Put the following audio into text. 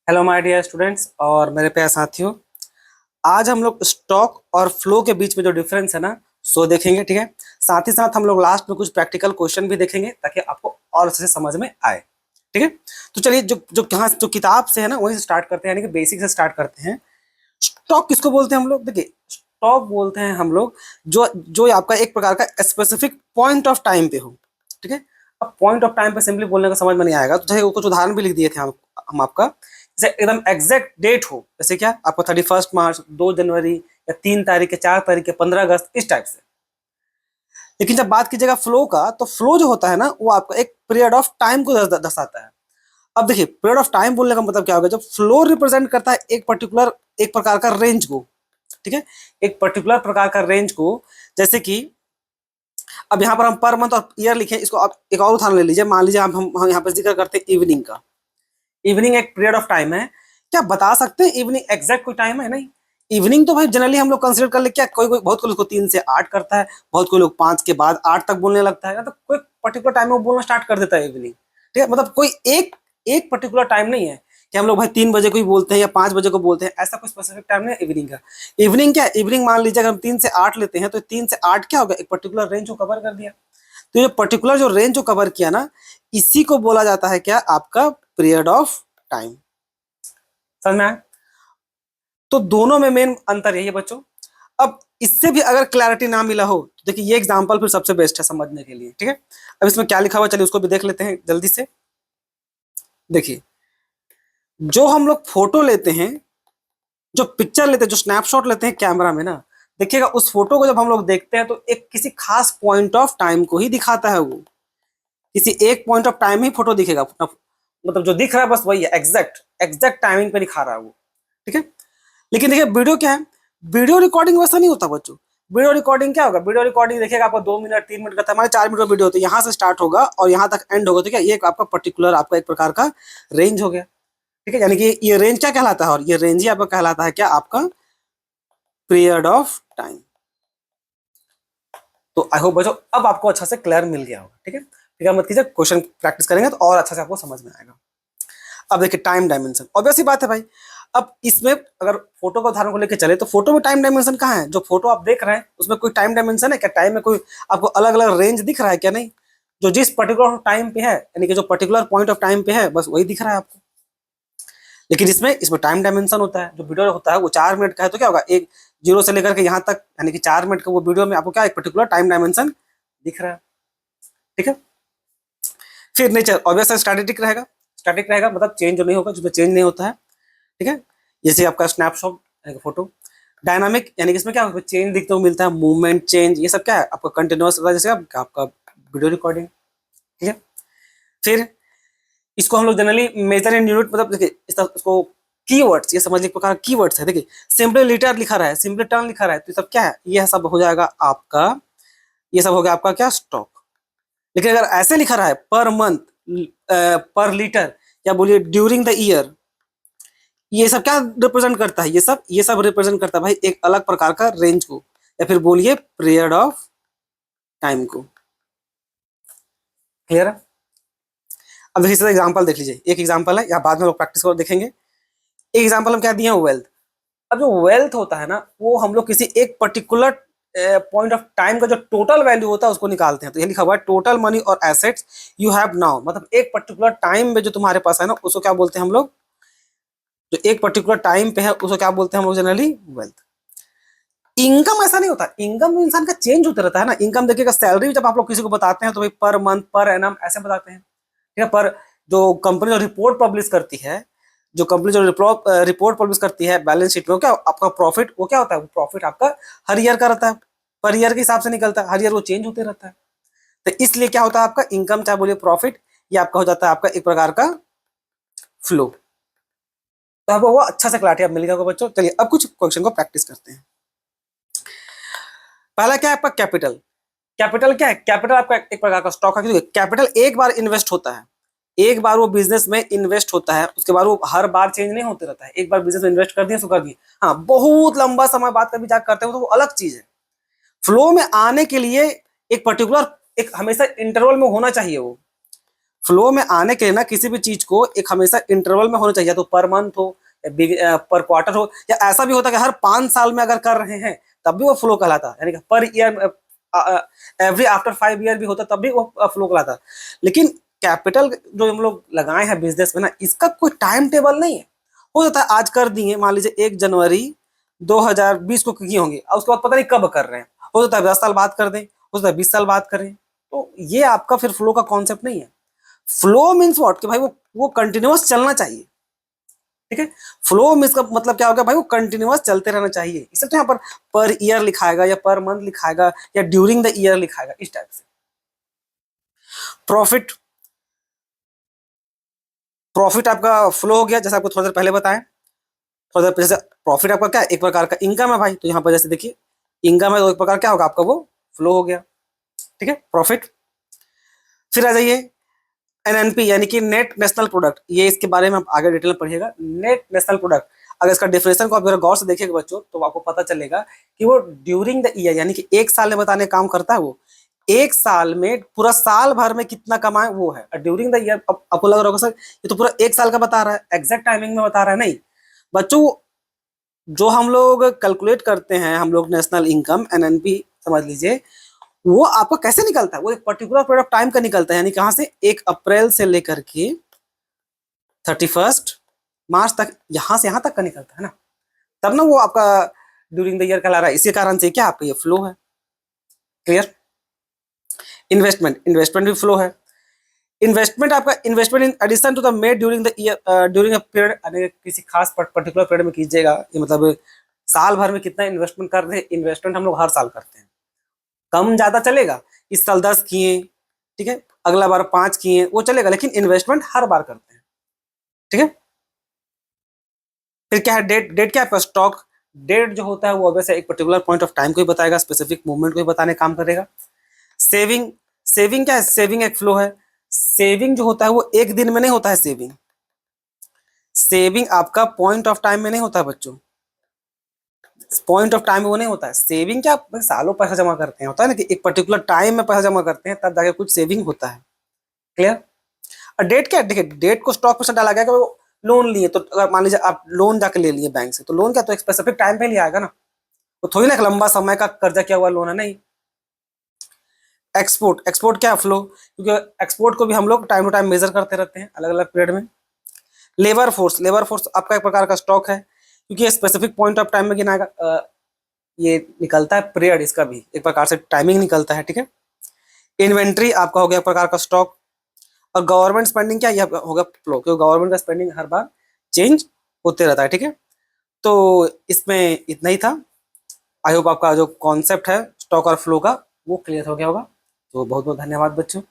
Hello my dear students और मेरे प्यारे साथियों। आज हम लोग स्टॉक और फ्लो के बीच में जो डिफरेंस है ना सो देखेंगे। ठीक है, साथ ही साथ हम लोग लास्ट में कुछ प्रैक्टिकल क्वेश्चन भी देखेंगे ताकि आपको और अच्छे से समझ में आए। ठीक है, तो चलिए जो जो कहाँ जो किताब से है ना वहीं से स्टार्ट करते हैं, यानी कि बेसिक से स्टार्ट करते हैं। स्टॉक किसको बोलते हैं हम लोग? देखिए, स्टॉक बोलते हैं हम लोग जो जो आपका एक प्रकार का स्पेसिफिक पॉइंट ऑफ टाइम पे हो। ठीक है, अब पॉइंट ऑफ टाइम पे सिंपली बोलने का समझ में नहीं आएगा, तो चाहे वो कुछ उदाहरण भी लिख दिए थे हम आपका, जैसे एकदम एग्जैक्ट डेट हो, जैसे क्या आपका 31 मार्च, 2 जनवरी, या 3 तारीख, या 4 तारीख, या 15 अगस्त, इस टाइप से। लेकिन जब बात कीजिएगा फ्लो का, तो फ्लो जो होता है ना वो आपका एक पीरियड ऑफ टाइम को दर्शाता है। अब देखिए, पीरियड ऑफ टाइम बोलने का मतलब क्या होगा? जब फ्लो रिप्रेजेंट करता है एक प्रकार का रेंज को। ठीक है, एक पर्टिकुलर प्रकार का रेंज को। जैसे कि अब यहाँ पर हम पर मंथ और ईयर लिखे, इसको आप एक और उदाहरण ले लीजिए। मान लीजिए हम यहाँ पर जिक्र करते हैं इवनिंग का। इवनिंग एक पीरियड ऑफ टाइम है। क्या बता सकते हैं इवनिंग एग्जैक्ट कोई टाइम है? नहीं। इवनिंग तो भाई जनरली हम लोग कंसिडर कर ले, क्या कोई कोई बहुत कोई उसको 3 से 8 करता है, बहुत कोई लोग 5 के बाद 8 तक बोलने लगता है, तो कोई पर्टिकुलर टाइम में वो बोलना स्टार्ट कर देता है इवनिंग। ठीक है, मतलब कोई एक एक पर्टिकुलर टाइम नहीं है कि हम लोग भाई 3 बजे को ही बोलते हैं या 5 बजे को बोलते हैं, ऐसा कोई स्पेसिफिक टाइम नहीं है इवनिंग का। इवनिंग क्या है? इवनिंग मान लीजिए अगर हम 3 से 8 लेते हैं, तो 3 से 8 क्या होगा? एक पर्टिकुलर रेंज को कवर कर दिया। तो ये पर्टिकुलर जो रेंज को कवर किया ना, इसी को बोला जाता है क्या? आपका पीरियड ऑफ टाइम। समझ में आया? तो दोनों में मेन अंतर यही है बच्चों। अब इससे भी अगर क्लैरिटी ना मिला हो तो देखिए, ये एग्जांपल फिर सबसे बेस्ट है समझने के लिए। ठीक है, अब इसमें क्या लिखा हुआ चलिए उसको भी देख लेते हैं जल्दी से। देखिए, जो हम लोग फोटो लेते हैं, जो पिक्चर लेते हैं, जो स्नैपशॉट लेते हैं कैमरा में ना, देखिएगा उस फोटो को जब हम लोग देखते हैं तो एक किसी खास पॉइंट ऑफ टाइम को ही दिखाता है। वो किसी एक point of time he photo दिखेगा, मतलब जो दिख रहा है बस वही है, एग्जैक्ट एग्जैक्ट टाइमिंग पे दिखा रहा है वो। ठीक है, लेकिन देखिए वीडियो क्या है? वीडियो रिकॉर्डिंग वैसा नहीं होता बच्चों। वीडियो रिकॉर्डिंग क्या होगा? वीडियो रिकॉर्डिंग देखिएगा आपको 2 मिनट 3 मिनट का था, हमारे 4 मिनट का वीडियो होता है, यहाँ से स्टार्ट होगा और यहाँ तक एंड होगा। तो क्या ये आपका पर्टिकुलर आपका एक प्रकार का रेंज हो गया। ठीक है, यानी कि ये रेंज क्या कहलाता है? और ये रेंज ही आपका कहलाता है क्या? आपका पीरियड ऑफ टाइम। तो आई होप बच्चों अब आपको अच्छा से क्लियर मिल गया होगा। ठीक है, फिक्र मत कीजिए, क्वेश्चन प्रैक्टिस करेंगे तो और अच्छा से आपको समझ में आएगा। अब देखिए, टाइम डायमेंशन ऑब्वियस ही बात है भाई। अब इसमें अगर फोटो का उदाहरण को लेकर चले, तो फोटो में टाइम डायमेंशन कहाँ है? जो फोटो आप देख रहे हैं उसमें कोई टाइम डायमेंशन है क्या? टाइम में कोई आपको अलग अलग रेंज दिख रहा है क्या? नहीं। जो जिस पर्टिकुलर टाइम पे है, यानी कि जो पर्टिकुलर पॉइंट ऑफ टाइम पे है, बस वही दिख रहा है आपको। लेकिन इसमें इसमें टाइम डायमेंशन होता है। जो वीडियो होता है वो 4 मिनट का है, तो क्या होगा? एक जीरो से लेकर के यहाँ तक, यानी कि 4 मिनट का वो वीडियो में आपको क्या एक पर्टिकुलर टाइम डायमेंशन दिख रहा है। ठीक है, फिर नेचर ऑब्वियस स्टैटिक रहेगा। स्टैटिक रहेगा मतलब चेंज नहीं होगा, जिसमें चेंज नहीं होता है। ठीक है, जैसे आपका स्नैपशॉट फोटो। डायनामिक यानी कि इसमें क्या चेंज दिखने को मिलता है, मूवमेंट चेंज, ये सब क्या है आपका कंटिन्यूअस होता है, जैसे आपका वीडियो रिकॉर्डिंग। ठीक है, फिर इसको हम लोग जनरली मेजर इन यूनिट, मतलब देखिए इसको कीवर्ड्स, ये समझ एक प्रकार कीवर्ड्स है। देखिए, सिंपली लीटर लिखा रहा है, सिंपली टर्न लिखा रहा है, तो ये सब क्या है? ये सब हो जाएगा आपका, ये सब हो गया आपका क्या? स्टॉक। लेकिन अगर ऐसे लिखा रहा है पर मंथ, पर लीटर, या बोलिए ड्यूरिंग द ईयर, ये सब क्या रिप्रेजेंट करता है? ये सब रिप्रेजेंट करता है भाई एक अलग प्रकार का रेंज को, या फिर बोलिए पीरियड ऑफ टाइम को। क्लियर है? अब देखिए इसका एग्जांपल देख लीजिए, एक एग्जांपल है, या बाद में लोग प्रैक्टिस कर देखेंगे। एक एग्जांपल हम क्या दिए हैं? वेल्थ। अब जो वेल्थ होता है ना, वो हम लोग किसी एक पर्टिकुलर पॉइंट ऑफ टाइम का जो टोटल वैल्यू होता है उसको निकालते हैं। तो ये लिखा हुआ है टोटल मनी और एसेट्स यू हैव नाउ, मतलब एक पर्टिकुलर टाइम में जो तुम्हारे पास है ना, उसको क्या बोलते हैं हम लोग? जो एक पर्टिकुलर टाइम पे है उसको क्या बोलते हैं हम लोग जनरली? वेल्थ। इनकम ऐसा नहीं होता, इनकम इंसान का चेंज होता रहता है ना। इनकम देखिएगा, सैलरी जब आप लोग किसी को बताते हैं तो भाई पर मंथ, पर एनम ऐसे बताते हैं। ठीक है, पर जो कंपनी जो रिपोर्ट पब्लिश करती है, जो कंपनी जो रिपोर्ट पब्लिश करती है बैलेंस शीट में, क्या आपका प्रॉफिट वो क्या होता है? वो प्रॉफिट आपका हर ईयर का रहता है, पर ईयर के हिसाब से निकलता है, हर ईयर वो चेंज होते रहता है। तो इसलिए क्या होता है आपका इनकम, चाहे बोलिए प्रॉफिट, ये आपका हो जाता है आपका एक प्रकार का फ्लो। तो आपको वो अच्छा से क्लैरिटी अब मिल गया होगा बच्चों। चलिए अब कुछ क्वेश्चन को प्रैक्टिस करते हैं। पहला क्या है आपका? कैपिटल। कैपिटल क्या है? कैपिटल आपका एक प्रकार का स्टॉक है। कैपिटल एक बार इन्वेस्ट होता है, एक बार वो बिजनेस में इन्वेस्ट होता है, उसके बाद वो हर बार चेंज नहीं होते रहता है। एक बार बिजनेस में इन्वेस्ट कर दिए सो कर दिए, हाँ बहुत लंबा समय बाद कभी जाकर करते हो तो वो अलग चीज है। फ्लो में आने के लिए एक पर्टिकुलर, एक हमेशा इंटरवल में होना चाहिए वो। फ्लो में आने के लिए ना किसी भी चीज को एक हमेशा इंटरवल में होना चाहिए, तो पर मंथ हो या पर क्वार्टर हो, या ऐसा भी होता है कि हर 5 साल में अगर कर रहे हैं तब भी वो फ्लो कहलाता है, यानी कि per year every after 5 year भी होता तब भी वो फ्लो कहलाता। लेकिन कैपिटल जो हम लोग लगाए हैं बिजनेस में ना, इसका कोई टाइम टेबल नहीं है। हो जाता है आज कर दिए, मान लीजिए 1 जनवरी 2020 को किए होंगे और उसके बाद पता नहीं कब कर रहे हैं, हो जाता है 10 साल बाद कर दें, हो जाता है 20 साल बाद करें। तो ये आपका फिर फ्लो का कॉन्सेप्ट नहीं है। फ्लो मीन्स व्हाट, कि भाई वो कंटिन्यूअस चलना चाहिए, ठीक है। फ्लो मीन्स का मतलब क्या होगा भाई, वो कंटिन्यूअस चलते रहना चाहिए। इसलिए तो यहाँ पर ईयर लिखाएगा या पर मंथ लिखाएगा या ड्यूरिंग द ईयर लिखाएगा, इस टाइप से। प्रॉफिट, प्रॉफिट आपका फ्लो हो गया, जैसे आपको थोड़ा देर पहले बताएं। थोड़ा देर जैसे प्रॉफिट आपका क्या, एक प्रकार का इनकम है भाई, तो यहाँ पर जैसे देखिए इनकम है तो एक प्रकार क्या होगा आपका, वो फ्लो हो गया, ठीक है, प्रॉफिट। फिर आ जाइए एनएनपी, यानी कि नेट नेशनल प्रोडक्ट। ये इसके बारे में आप आगे डिटेल में पढ़िएगा। नेट नेशनल प्रोडक्ट, अगर इसका डिफिनेशन को आप जरा गौर से देखिएगा बच्चों, तो आपको पता चलेगा कि वो ड्यूरिंग द ईयर, यानी कि एक साल में बताने का काम करता है। वो एक साल में, पूरा साल भर में कितना कमाए वो है। ड्यूरिंग द ईयर आपको लग रहा होगा सर ये तो पूरा एक साल का बता रहा है, एग्जैक्ट टाइमिंग में बता रहा है। नहीं बच्चों, जो हम लोग कैलकुलेट करते हैं, हम लोग नेशनल इनकम एनएनपी समझ लीजिए, वो आपका कैसे निकलता है, वो एक पर्टिकुलर पीरियड ऑफ टाइम का निकलता है, यानी कहां से, 1 अप्रैल से लेकर के 31 मार्च तक, यहां से यहां तक का निकलता है ना, तब ना वो आपका ड्यूरिंग द ईयर कहला रहा है। इसी कारण से क्या आपका ये फ्लो है। क्लियर। इन्वेस्टमेंट, इन्वेस्टमेंट भी फ्लो है। इन्वेस्टमेंट आपका, investment in addition to the made during the year, during a period, यानी किसी खास पर्टिकुलर पीरियड में कीजिएगा, ये मतलब साल भर में कितना इन्वेस्टमेंट कर रहे हैं। इन्वेस्टमेंट हम लोग हर साल करते हैं, कम ज्यादा चलेगा, इस साल 10 किए, ठीक है, अगला बार 5 किए, वो चलेगा, लेकिन इन्वेस्टमेंट हर बार करते हैं, ठीक है। फिर क्या है डेट, डेट क्या है, स्टॉक। डेट जो होता है वो वैसे एक पर्टिकुलर पॉइंट ऑफ टाइम को ही बताएगा, स्पेसिफिक मूवमेंट को ही बताने काम करेगा। सेविंग, सेविंग क्या है, सेविंग एक फ्लो है। सेविंग जो होता है वो एक दिन में नहीं होता है। सेविंग, सेविंग आपका पॉइंट ऑफ टाइम में नहीं होता है बच्चों, पॉइंट ऑफ टाइम में वो नहीं होता है। सेविंग क्या, आप सालों पैसा जमा करते हैं, होता है ना कि एक पर्टिकुलर टाइम में पैसा जमा करते हैं तब जाके कुछ सेविंग होता है। क्लियर। और डेट क्या है, देखिए डेट को स्टॉक में डाला गया कि वो लोन लिए, तो अगर मान लीजिए आप लोन जाके ले लिए बैंक से, तो लोन क्या, तो एक स्पेसिफिक टाइम पे लिया आएगा ना, तो थोड़ी ना एक लंबा समय का कर्जा किया हुआ लोन है, नहीं। एक्सपोर्ट, एक्सपोर्ट क्या फ्लो, क्योंकि एक्सपोर्ट को भी हम लोग टाइम टू टाइम मेजर करते रहते हैं अलग अलग पीरियड में। लेबर फोर्स, लेबर फोर्स आपका एक प्रकार का स्टॉक है, क्योंकि ये स्पेसिफिक पॉइंट ऑफ टाइम में गिनाएगा, ये निकलता है पीरियड, इसका भी एक प्रकार से टाइमिंग निकलता है, ठीक है। इन्वेंट्री आपका हो गया एक प्रकार का स्टॉक। और गवर्नमेंट स्पेंडिंग क्या, ये होगा फ्लो, क्योंकि गवर्नमेंट का स्पेंडिंग हर बार चेंज होते रहता है, ठीक है। तो इसमें इतना ही था। आई होप आपका जो कॉन्सेप्ट है स्टॉक और फ्लो का वो क्लियर हो गया होगा। तो बहुत बहुत धन्यवाद बच्चों।